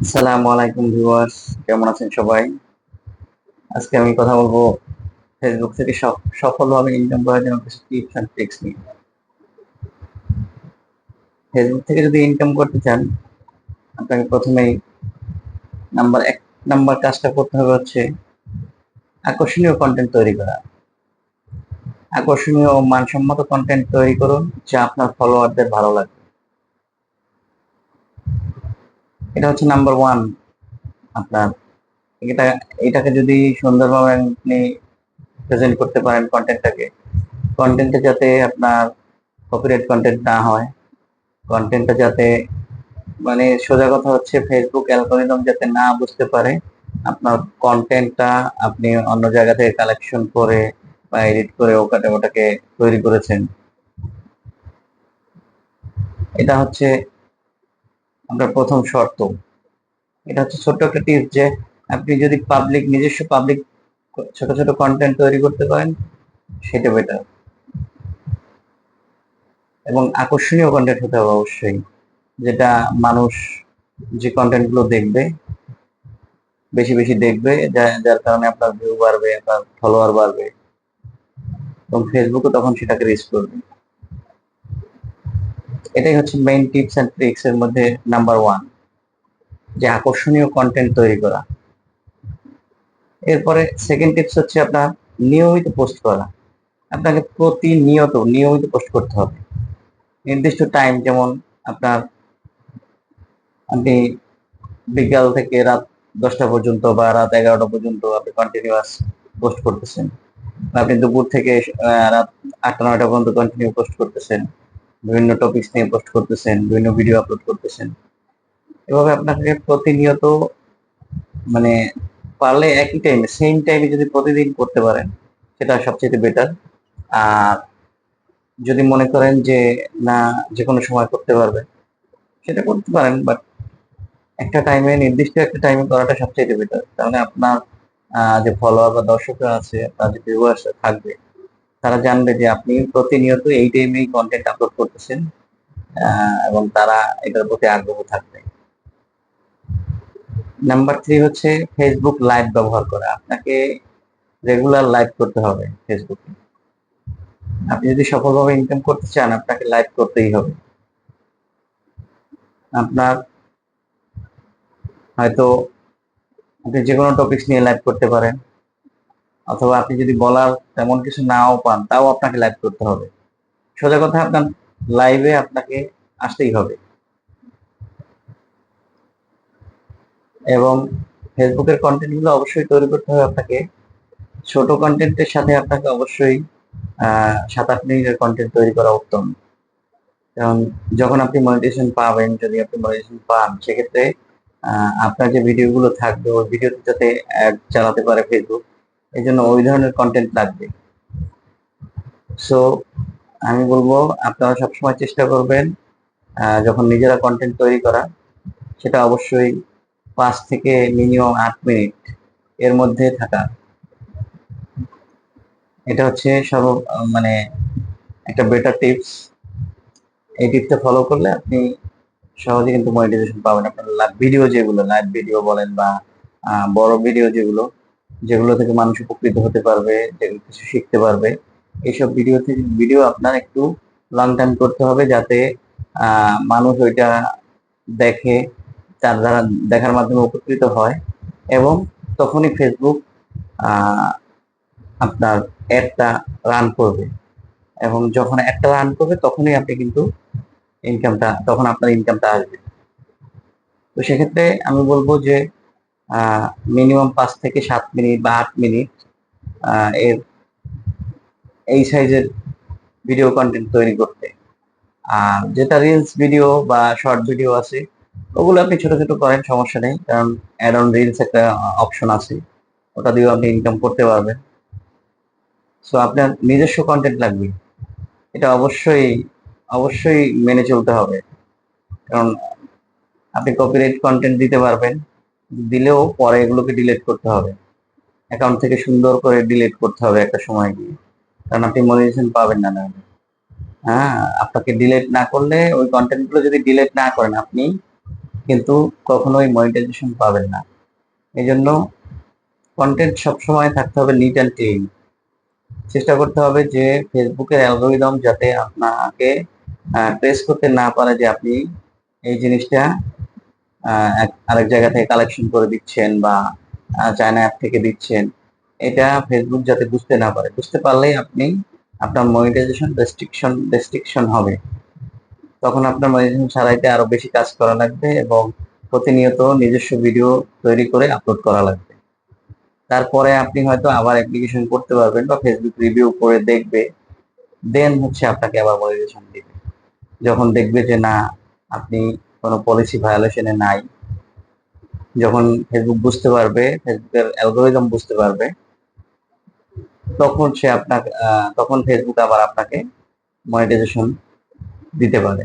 আসসালামু আলাইকুম ভিউয়ার্স, কেমন আছেন সবাই? আজকে আমি কথা বলবো ফেসবুক থেকে সফলভাবে ইনকাম করার জন্য কিছু টিপস এন্ড ট্রিক্স নিয়ে। ফেসবুক থেকে যদি ইনকাম করতে চান, আপনাকে প্রথমেই এক নাম্বার কাজটা করতে হবে হচ্ছে আকর্ষণীয় কন্টেন্ট তৈরি করা। আকর্ষণীয় ও মানসম্মত কন্টেন্ট তৈরি করুন যা আপনার ফলোয়ারদের ভালো লাগে। এটা হচ্ছে নাম্বার ওয়ান। আপনার এটা এটাকে যদি সুন্দরভাবে আপনি প্রেজেন্ট করতে পারেন কন্টেন্টটা যাতে আপনার কপিরাইট কন্টেন্ট না হয়, কন্টেন্টটা যাতে সোজা কথা হচ্ছে ফেসবুক অ্যালগরিদম যাতে না বুঝতে পারে আপনার কন্টেন্টটা আপনি অন্য জায়গা থেকে কালেকশন করে বা এডিট করে ওটাকে তৈরি করেছেন। এটা হচ্ছে আপনার প্রথম শর্ত। এটা হচ্ছে ছোট্ট একটা টিপস যে আপনি যদি নিজস্ব পাবলিক ছোট ছোট কন্টেন্ট তৈরি করতে পারেন, সেটা বেটার। এবং আকর্ষণীয় কন্টেন্ট হতে হবে অবশ্যই, যেটা মানুষ যে কন্টেন্ট গুলো দেখবে, বেশি বেশি দেখবে, যার কারণে আপনার ভিউ বাড়বে, আপনার ফলোয়ার বাড়বে এবং ফেসবুকও তখন সেটাকে রিচ করবে। এটাই হচ্ছে মেইন টিপস এন্ড ট্রিক্স এর মধ্যে নাম্বার ওয়ান, যে আকর্ষণীয় কন্টেন্ট তৈরি করা। এরপরে সেকেন্ড টিপস হচ্ছে আপনার নিয়মিত পোস্ট করা। আপনাকে নিয়মিত পোস্ট করতে হবে। নির্দিষ্ট টাইম, যেমন আপনার আপনি বিকাল থেকে রাত 10টা পর্যন্ত বা রাত 11টা পর্যন্ত আপনি কন্টিনিউয়াস পোস্ট করতেছেন, বা আপনি দুপুর থেকে রাত 8টা 9টা পর্যন্ত কন্টিনিউ পোস্ট করতেছেন, বিভিন্ন টপিকস নিয়ে পোস্ট করতেছেন, বিভিন্ন ভিডিও আপলোড করতেছেন। এভাবে আপনাকে প্রতিনিয়ত, মানে পারলে একই টাইমে, সেম টাইমে যদি প্রতিদিন করতে পারেন, সেটা সবচেয়ে বেটার। আর যদি মনে করেন যে না, যে কোনো সময় করতে পারবেন, সেটা করতে পারেন, বাট নির্দিষ্ট একটা টাইমে করাটা সবচেয়ে বেটার। তাহলে আপনার যে ফলোয়ার বা দর্শকরা আছে, আপনার যে ভিউয়ার্স থাকবে, তারা জানবে যে আপনি প্রতিনিয়ত এই টাইমেই কন্টেন্ট আপলোড করতেছেন, এবং তারা এটার প্রতি আগ্রহ থাকবে। নাম্বার থ্রি হচ্ছে ফেসবুক লাইভ ব্যবহার করা। আপনাকে রেগুলার লাইভ করতে হবে ফেসবুকে। আপনি যদি সফলভাবে ইনকাম করতে চান, আপনাকে লাইভ করতেই হবে। আপনার হয়তো আপনি যে কোনো টপিকস নিয়ে লাইভ করতে পারেন, অথবা আপনি যদি বলার তেমন কিছু নাও পান, তাও আপনাকে লাইভ করতে হবে। সোজা কথা, আপনার লাইভে আপনাকে আসতেই হবে। এবং ফেসবুকের কন্টেন্ট গুলো অবশ্যই তৈরি করতে হবে আপনাকে। ছোট কন্টেন্টের সাথে আপনাকে অবশ্যই 7-8 মিনিটের কন্টেন্ট তৈরি করা উত্তম। কারণ যখন আপনি মনিটাইজেশন পাবেন, যদি আপনি মনিটাইজেশন পান, সেক্ষেত্রে আপনার যে ভিডিওগুলো থাকবে, ওই ভিডিওতে যাতে অ্যাড চালাতে পারে ফেসবুক, এই জন্য ওই ধরনের কন্টেন্ট লাগবে। সো আমি বলবো আপনারা সবসময় চেষ্টা করবেন যখন নিজেরা কন্টেন্ট তৈরি করা, সেটা অবশ্যই 5 থেকে মিনিমাম 8 মিনিট এর মধ্যে থাকা। এটা হচ্ছে মানে একটা বেটার টিপস। এই টিপসটা ফলো করলে আপনি সহজে কিন্তু মনিটাইজেশন পাবেন। আপনার লাইভ ভিডিও বলেন বা বড় ভিডিও যেগুলো থেকে মানুষ উপকৃত হতে পারবে, যেগুলো কিছু শিখতে পারবে, এইসব ভিডিও আপনার একটু লং টাইম করতে হবে, যাতে মানুষ ওইটা দেখে, তার দ্বারা দেখার মাধ্যমে উপকৃত হয়, এবং তখনই ফেসবুক আপনার অ্যাডটা রান করবে। এবং যখন অ্যাডটা রান করবে, তখনই তখন আপনার ইনকামটা আসবে। তো সেক্ষেত্রে আমি বলবো যে মিনিমাম 5 থেকে 7 মিনিট বা 8 মিনিট এর এই সাইজের ভিডিও কন্টেন্ট তৈরি করতে। আর যেটা রিলস ভিডিও বা শর্ট ভিডিও আছে, ওগুলো আপনি ছোট ছোট করেন, সমস্যা নেই, কারণ অ্যাড অন রিলস একটা অপশন আছে, ওটা দিয়েও আপনি ইনকাম করতে পারবেন। সো আপনার নিজস্ব কন্টেন্ট লাগবে, এটা অবশ্যই অবশ্যই মেনে চলতে হবে। কারণ আপনি কপিরাইট কন্টেন্ট দিতে পারবেন, দিলেও পরে এগুলোকে ডিলিট করতে হবে, অ্যাকাউন্ট থেকে সুন্দর করে ডিলিট করতে হবে একটা সময় গিয়ে, কারণ আপনি মনিটাইজেশন পাবেন না নাহলে। হ্যাঁ, আপনাকে ডিলিট না করলে, ওই কন্টেন্ট গুলো যদি ডিলিট না করেন আপনি, কিন্তু কখনোই মনিটাইজেশন পাবেন না। এই জন্য কন্টেন্ট সবসময় থাকতে হবে নিট অ্যান্ড ক্লিন। চেষ্টা করতে হবে যে ফেসবুকের অ্যালগোরিদম যাতে আপনাকে ট্রেস করতে না পারে যে আপনি এই জিনিসটা আরেক জায়গা থেকে কালেকশন করে দিচ্ছেন বা চায়না অ্যাপ থেকে দিচ্ছেন। এটা ফেসবুক যাতে বুঝতে না পারে। বুঝতে পারলেই আপনি আপনার মনিটাইজেশন রেস্ট্রিকশন হবে। তখন আপনার মনিটাইজেশন ছাড়াইতে আরো বেশি কাজ করা লাগবে এবং প্রতিনিয়ত নিজস্ব ভিডিও তৈরি করে আপলোড করা লাগবে। তারপরে আপনি হয়তো আবার অ্যাপ্লিকেশন করতে পারবেন বা ফেসবুক রিভিউ করে দেখবে, দেন হচ্ছে আপনাকে আবার মনিটাইজেশন দিবে। যখন দেখবে যে না, আপনি কোনো পলিসি ভায়োলেশনে নাই, যখন ফেসবুক বুঝতে পারবে, ফেসবুকের অ্যালগোরিদম বুঝতে পারবে, তখন সে আপনাকে তখন ফেসবুক আবার আপনাকে মনিটাইজেশন দিতে পারে।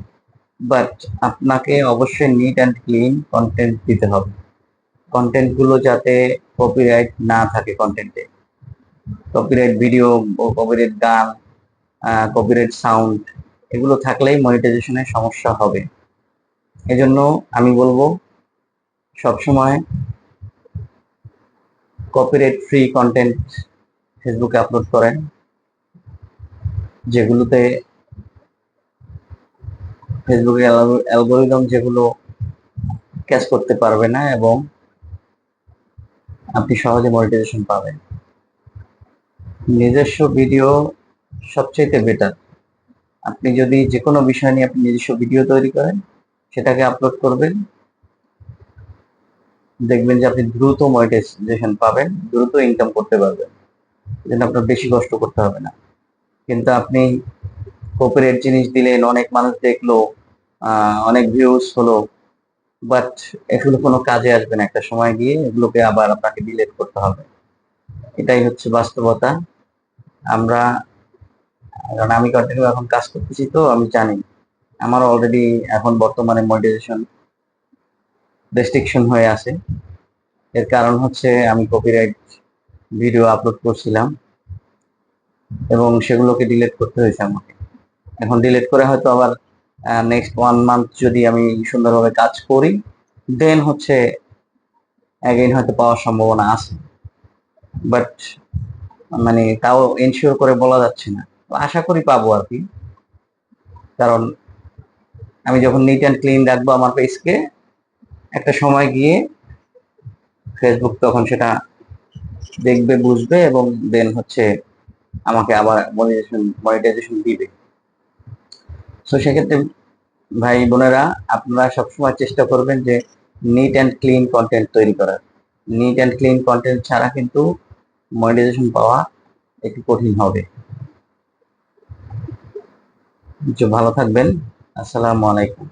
বাট আপনাকে অবশ্যই নিট অ্যান্ড ক্লিন কন্টেন্ট দিতে হবে। কন্টেন্ট গুলো যাতে কপিরাইট না থাকে কন্টেন্টে। কপিরাইট ভিডিও, কপিরাইট গান, কপিরাইট সাউন্ড এগুলো থাকলেই মনিটাইজেশনের সমস্যা হবে। এজন্য আমি বলবো সবসময় কপিরাইট ফ্রি কন্টেন্ট ফেসবুকে আপলোড করেন, যেগুলোতে ফেসবুকের অ্যালগোরিদম যেগুলো ক্যাচ করতে পারবে না এবং আপনি সহজে মনিটাইজেশন পাবেন। নিজস্ব ভিডিও সবচেয়ে বেটার। আপনি যদি যে কোনো বিষয় নিয়ে আপনি নিজস্ব ভিডিও তৈরি করেন, সেটাকে আপলোড করবেন, দেখবেন যে আপনি দ্রুত মনিটাইজেশন পাবেন, দ্রুত ইনকাম করতে পারবেন। যেন আপনার বেশি কষ্ট করতে হবে না। কিন্তু আপনি কপিরাইট জিনিস দিলেন, অনেক মানুষ দেখলো, অনেক ভিউজ হলো, বাট এগুলো কোনো কাজে আসবে না। একটা সময় গিয়ে এগুলোকে আবার আপনাকে ডিলিট করতে হবে। এটাই হচ্ছে বাস্তবতা। আমরা, কারণ আমি কন্টিনিউ এখন কাজ করতেছি, তো আমি জানি আমার অলরেডি এখন বর্তমানে মনিটাইজেশন রেস্ট্রিকশন হয়ে আছে। এর কারণ হচ্ছে আমি কপিরাইট ভিডিও আপলোড করছিলাম এবং সেগুলোকে ডিলিট করতে হয়েছে আমাকে। এখন ডিলিট করে হয়তো আবার নেক্সট 1 মান্থ যদি আমি সুন্দরভাবে কাজ করি, দেন হচ্ছে অ্যাগেইন হয়তো পাওয়ার সম্ভাবনা আছে। বাট মানে তাও এনশিওর করে বলা যাচ্ছে না। আশা করি পাবো আর কি। কারণ আমি যখন নিট অ্যান্ড ক্লিন রাখবো আমার পেজকে, একটা সময় গিয়ে ফেসবুক তখন সেটা দেখবে, বুঝবে এবং দেন হচ্ছে আমাকে আবার মনিটাইজেশন দিবে। তো সেক্ষেত্রে ভাই বোনেরা, আপনারা সবসময় চেষ্টা করবেন যে নিট অ্যান্ড ক্লিন কন্টেন্ট তৈরি করার। নিট অ্যান্ড ক্লিন কন্টেন্ট ছাড়া কিন্তু মনিটাইজেশন পাওয়া একটু কঠিন হবে। ভালো থাকবেন। আসসালামু আলাইকুম।